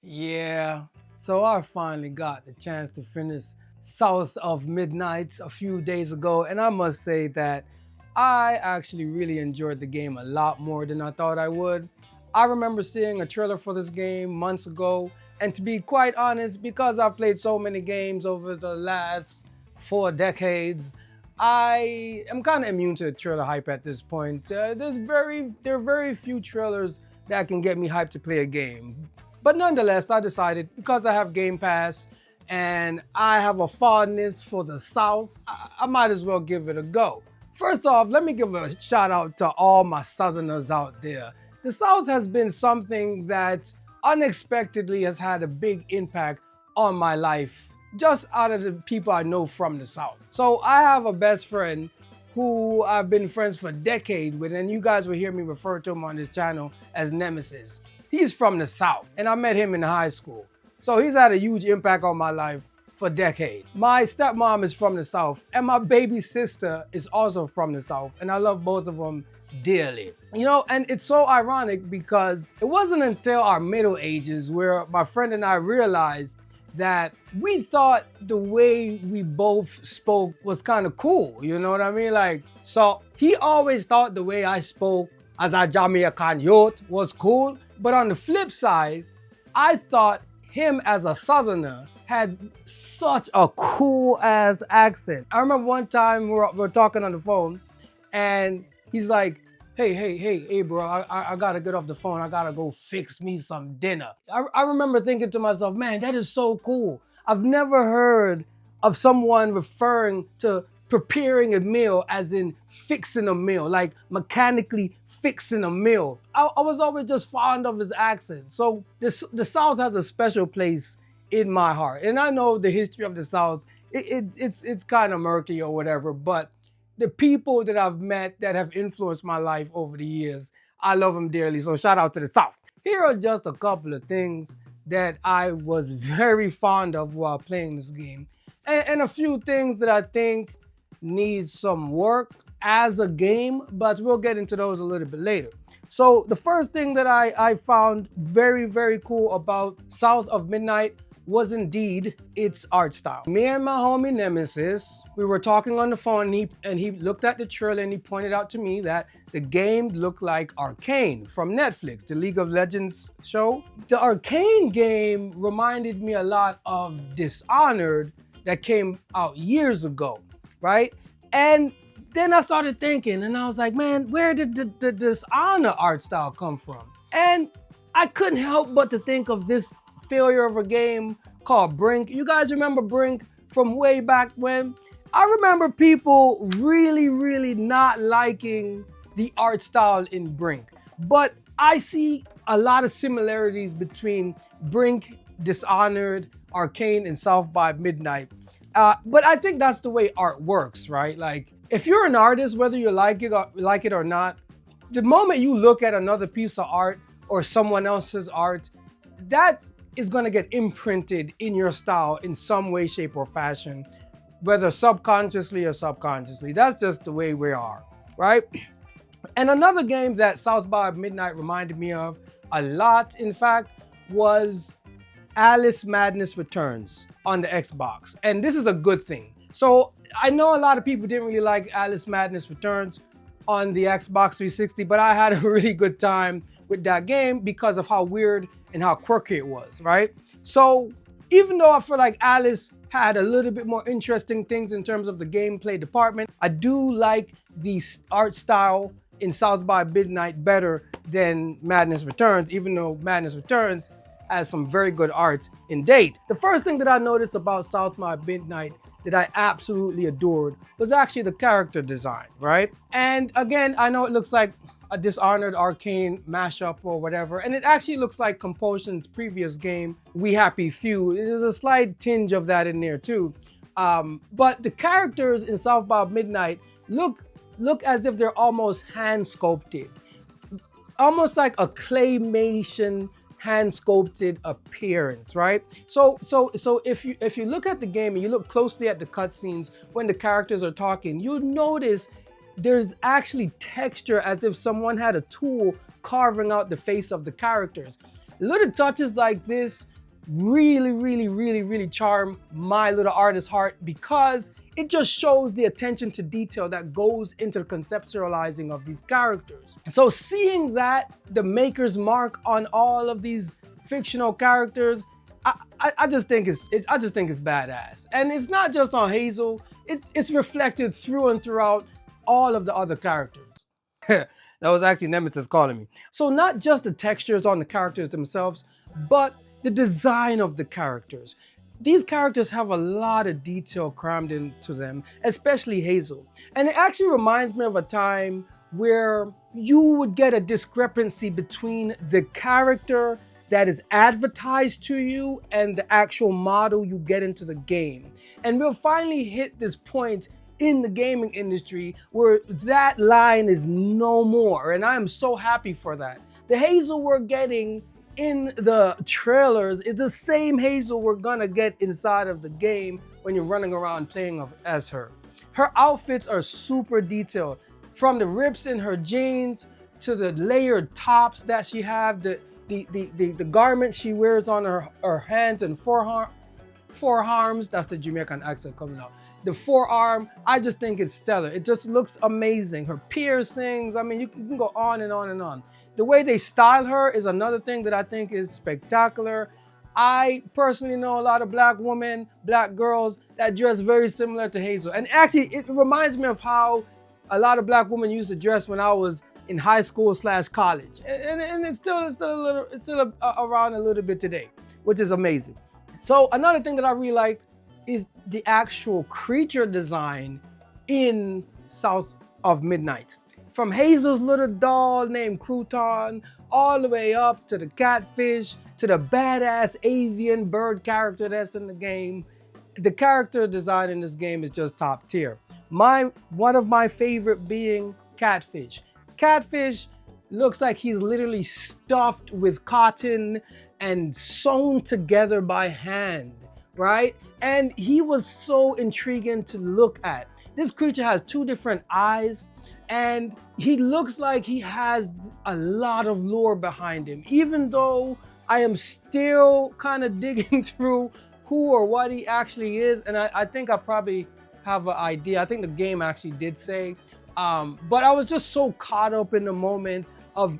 Yeah, so I finally got the chance to finish South of Midnight a few days ago, and I must say that I actually really enjoyed the game a lot more than I thought I would. I remember seeing a trailer for this game months ago, and to be quite honest, because I've played so many games over the last 4 decades, I am kind of immune to trailer hype at this point. There are very few trailers that can get me hyped to play a game. But nonetheless, I decided because I have Game Pass and I have a fondness for the South, I might as well give it a go. First off, let me give a shout out to all my Southerners out there. The South has been something that unexpectedly has had a big impact on my life, just out of the people I know from the South. So I have a best friend who I've been friends for decades with, and you guys will hear me refer to him on this channel as Nemesis. He's from the South, and I met him in high school. So he's had a huge impact on my life for decades. My stepmom is from the South, and my baby sister is also from the South, and I love both of them dearly. And it's so ironic because it wasn't until our middle ages where my friend and I realized that we thought the way we both spoke was kind of cool, you know what I mean? So he always thought the way I spoke as a Jamaican youth was cool, but on the flip side, I thought him as a Southerner had such a cool ass accent. I remember one time we're talking on the phone and he's like, hey, bro, I gotta get off the phone. I gotta go fix me some dinner. I remember thinking to myself, man, that is so cool. I've never heard of someone referring to preparing a meal as in fixing a meal, like mechanically fixing a meal. I was always just fond of his accent. So the South has a special place in my heart. And I know the history of the South, it's kind of murky or whatever, but the people that I've met that have influenced my life over the years, I love them dearly. So shout out to the South. Here are just a couple of things that I was very fond of while playing this game, and a few things that I think need some work as a game, but we'll get into those a little bit later. So the first thing that I found very, very cool about South of Midnight was indeed its art style. Me and my homie Nemesis, we were talking on the phone and he looked at the trailer and he pointed out to me that the game looked like Arcane from Netflix, the League of Legends show. The Arcane game reminded me a lot of Dishonored that came out years ago, right? And then I started thinking and I was like, man, where did the Dishonored art style come from? And I couldn't help but to think of this failure of a game called Brink. You guys remember Brink from way back when? I remember people really, really not liking the art style in Brink. But I see a lot of similarities between Brink, Dishonored, Arcane, and South by Midnight. But I think that's the way art works, right? Like, if you're an artist, whether you like it or not, the moment you look at another piece of art or someone else's art, that is going to get imprinted in your style in some way, shape, or fashion, whether subconsciously or subconsciously. That's just the way we are, right? And another game that South by Midnight reminded me of a lot, in fact, was Alice Madness Returns on the Xbox. And this is a good thing. So I know a lot of people didn't really like Alice Madness Returns on the Xbox 360, but I had a really good time with that game because of how weird and how quirky it was, right? So even though I feel like Alice had a little bit more interesting things in terms of the gameplay department, I do like the art style in South by Midnight better than Madness Returns, even though Madness Returns has some very good art in date. The first thing that I noticed about South by Midnight that I absolutely adored was actually the character design, right? And again, I know it looks like a Dishonored Arcane mashup or whatever, and it actually looks like Compulsion's previous game, We Happy Few. There's a slight tinge of that in there too. But the characters in South by Midnight look as if they're almost hand sculpted, almost like a claymation hand sculpted appearance, right? So if you look at the game and you look closely at the cutscenes when the characters are talking, you'll notice there's actually texture as if someone had a tool carving out the face of the characters. Little touches like this really charm my little artist heart because it just shows the attention to detail that goes into the conceptualizing of these characters. So seeing that the maker's mark on all of these fictional characters, I just think I just think it's badass. And it's not just on Hazel, it's reflected through and throughout all of the other characters. That was actually Nemesis calling me. So not just the textures on the characters themselves, but the design of the characters. These characters have a lot of detail crammed into them, especially Hazel. And it actually reminds me of a time where you would get a discrepancy between the character that is advertised to you and the actual model you get into the game. And we'll finally hit this point in the gaming industry where that line is no more, and I am so happy for that. The Hazel we're getting in the trailers is the same Hazel we're gonna get inside of the game when you're running around playing as her. Her outfits are super detailed, from the rips in her jeans to the layered tops that she have, the garments she wears on her hands and forearms. That's the Jamaican accent coming out. The forearm, I just think it's stellar. It just looks amazing. Her piercings, I mean, you can go on and on and on. The way they style her is another thing that I think is spectacular. I personally know a lot of black women, black girls that dress very similar to Hazel. And actually, it reminds me of how a lot of black women used to dress when I was in high school / college. And it's still around a little bit today, which is amazing. So another thing that I really like is the actual creature design in South of Midnight. From Hazel's little doll named Crouton, all the way up to the catfish, to the badass avian bird character that's in the game. The character design in this game is just top tier. One of my favorite being Catfish. Catfish looks like he's literally stuffed with cotton and sewn together by hand, right? And he was so intriguing to look at. This creature has 2 different eyes, and he looks like he has a lot of lore behind him, even though I am still kind of digging through who or what he actually is. And I think I probably have an idea. I think the game actually did say, but I was just so caught up in the moment of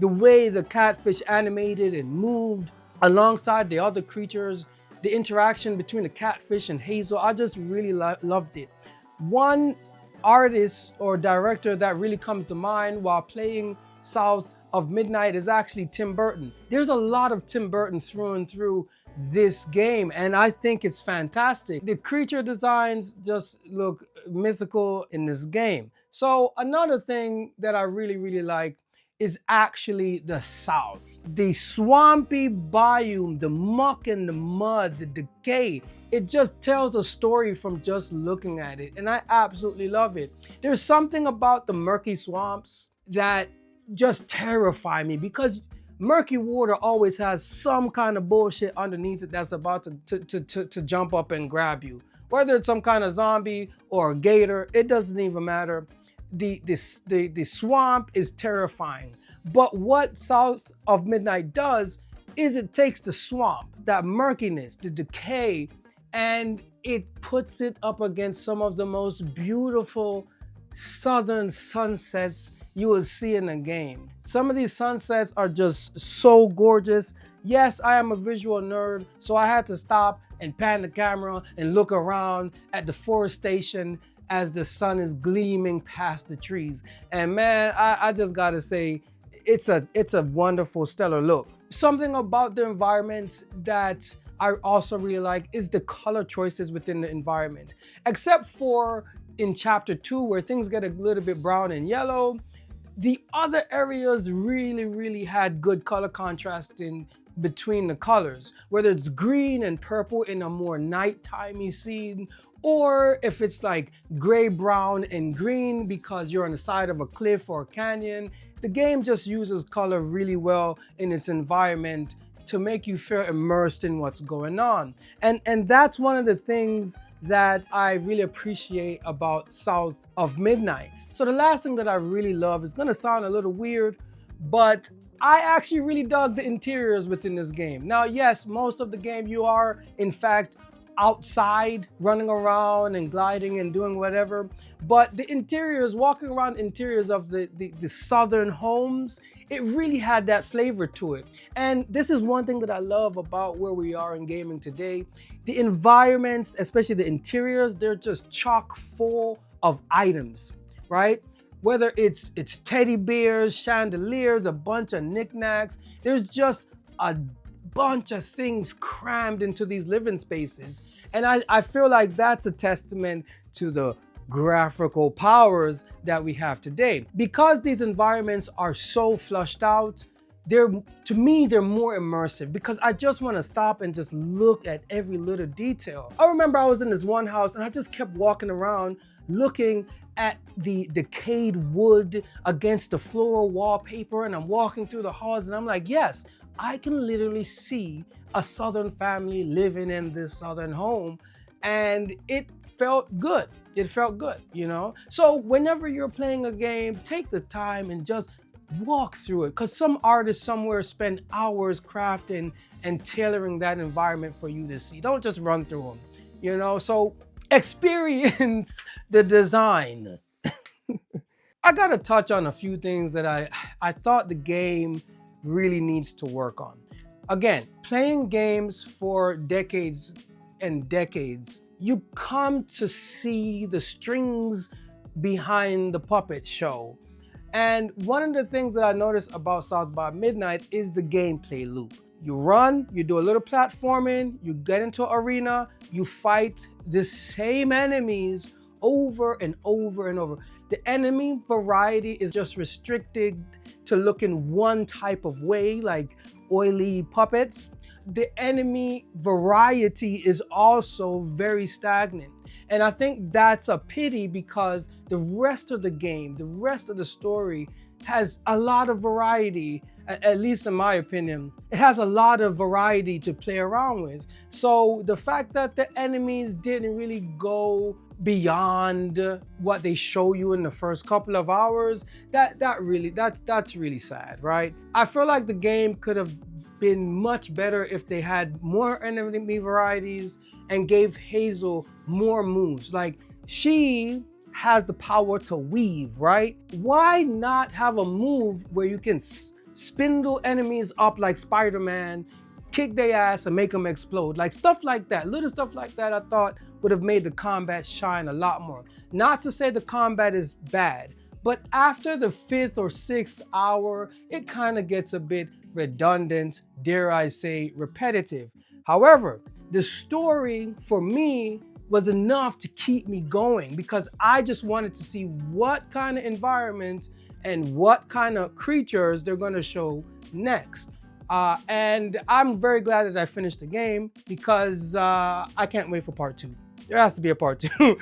the way the catfish animated and moved alongside the other creatures, the interaction between the catfish and Hazel. I just really loved it. One artist or director that really comes to mind while playing South of Midnight is actually Tim Burton. There's a lot of Tim Burton through and through this game, and I think it's fantastic. The creature designs just look mythical in this game. So another thing that I really like is actually the South. The swampy biome, the muck and the mud, the decay. It just tells a story from just looking at it, and I absolutely love it. There's something about the murky swamps that just terrify me, because murky water always has some kind of bullshit underneath it that's about to jump up and grab you. Whether it's some kind of zombie or a gator, it doesn't even matter. The swamp is terrifying. But what South of Midnight does is it takes the swamp, that murkiness, the decay, and it puts it up against some of the most beautiful southern sunsets you will see in a game. Some of these sunsets are just so gorgeous. Yes, I am a visual nerd, so I had to stop and pan the camera and look around at the forestation as the sun is gleaming past the trees. And man, I just gotta say, it's a wonderful, stellar look. Something about the environment that I also really like is the color choices within the environment. Except for in chapter 2 where things get a little bit brown and yellow, the other areas really had good color contrasting between the colors, whether it's green and purple in a more nighttime-y scene, or if it's like gray, brown, and green because you're on the side of a cliff or a canyon. The game just uses color really well in its environment to make you feel immersed in what's going on. And that's one of the things that I really appreciate about South of Midnight. So the last thing that I really love is gonna sound a little weird, but I actually really dug the interiors within this game. Now, yes, most of the game you are, in fact, outside running around and gliding and doing whatever, but the interiors, walking around interiors of the southern homes, it really had that flavor to it. And this is one thing that I love about where we are in gaming today. The environments, especially the interiors, they're just chock full of items, right? Whether it's teddy bears, chandeliers, a bunch of knickknacks, there's just a bunch of things crammed into these living spaces. And I feel like that's a testament to the graphical powers that we have today. Because these environments are so flushed out, they're, to me, they're more immersive because I just want to stop and just look at every little detail. I remember I was in this one house and I just kept walking around looking at the decayed wood against the floral wallpaper, and I'm walking through the halls and I'm like, yes, I can literally see a southern family living in this southern home, and it felt good. It felt good, you know? So whenever you're playing a game, take the time and just walk through it, because some artists somewhere spend hours crafting and tailoring that environment for you to see. Don't just run through them, you know? So experience the design. I gotta touch on a few things that I thought the game really needs to work on. Again, playing games for decades and decades, you come to see the strings behind the puppet show. And one of the things that I noticed about South by Midnight is the gameplay loop. You run, you do a little platforming, you get into arena, you fight the same enemies over and over and over. The enemy variety is just restricted to looking one type of way, like oily puppets. The enemy variety is also very stagnant. And I think that's a pity because the rest of the game, the rest of the story has a lot of variety, at least in my opinion. It has a lot of variety to play around with. So the fact that the enemies didn't really go beyond what they show you in the first couple of hours, that's really sad, right? I feel like the game could have been much better if they had more enemy varieties and gave Hazel more moves. Like, she has the power to weave, right? Why not have a move where you can spindle enemies up like Spider-Man, kick their ass and make them explode? Like stuff like that, little stuff like that I thought would have made the combat shine a lot more. Not to say the combat is bad, but after the 5th or 6th hour, it kind of gets a bit redundant, dare I say repetitive. However, the story for me was enough to keep me going because I just wanted to see what kind of environment and what kind of creatures they're going to show next. And I'm very glad that I finished the game because I can't wait for part 2. There has to be a part 2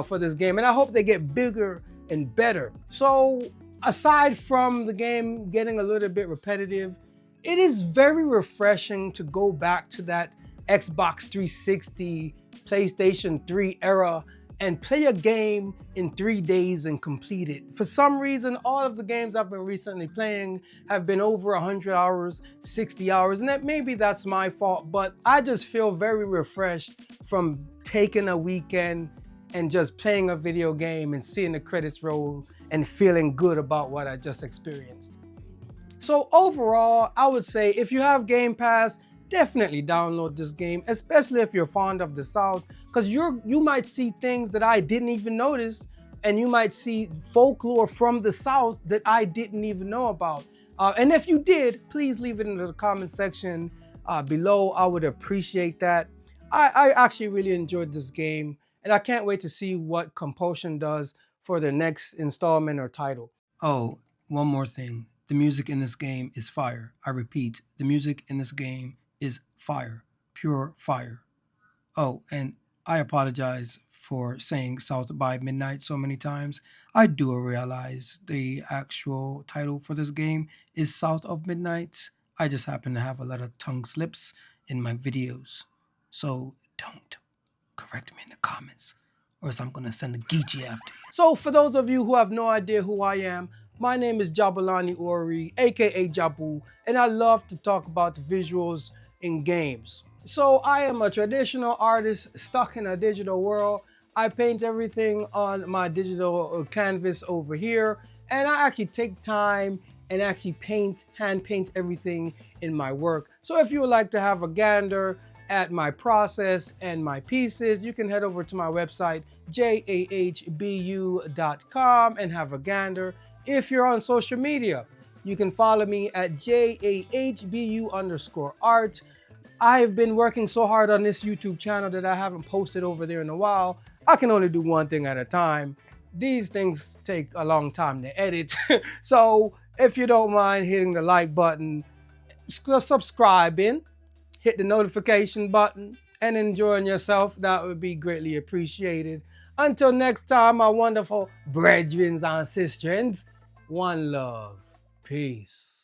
for this game, and I hope they get bigger and better. So aside from the game getting a little bit repetitive, it is very refreshing to go back to that Xbox 360, PlayStation 3 era and play a game in 3 days and complete it. For some reason, all of the games I've been recently playing have been over 100 hours, 60 hours, and maybe that's my fault, but I just feel very refreshed from taking a weekend and just playing a video game and seeing the credits roll and feeling good about what I just experienced. So overall, I would say if you have Game Pass, definitely download this game, especially if you're fond of the South, because you might see things that I didn't even notice, and you might see folklore from the South that I didn't even know about. And if you did, please leave it in the comment section below. I would appreciate that. I actually really enjoyed this game, and I can't wait to see what Compulsion does for their next installment or title. Oh, one more thing. The music in this game is fire. I repeat, the music in this game is fire. Pure fire. Oh, and I apologize for saying South by Midnight so many times. I do realize the actual title for this game is South of Midnight. I just happen to have a lot of tongue slips in my videos. So don't correct me in the comments, or else I'm gonna send a Geechee after you. So for those of you who have no idea who I am, My name is Jabulani Ori, aka Jabu, and I love to talk about the visuals in games. So I am a traditional artist stuck in a digital world. I paint everything on my digital canvas over here, and I actually take time and actually hand paint everything in my work. So if you would like to have a gander at my process and my pieces, you can head over to my website, jahbu.com, and have a gander. If you're on social media, you can follow me at jahbu_art. I've been working so hard on this YouTube channel that I haven't posted over there in a while. I can only do one thing at a time. These things take a long time to edit. So if you don't mind hitting the like button, subscribing, hit the notification button, and enjoying yourself, that would be greatly appreciated. Until next time, my wonderful brethren and sisters, one love. Peace.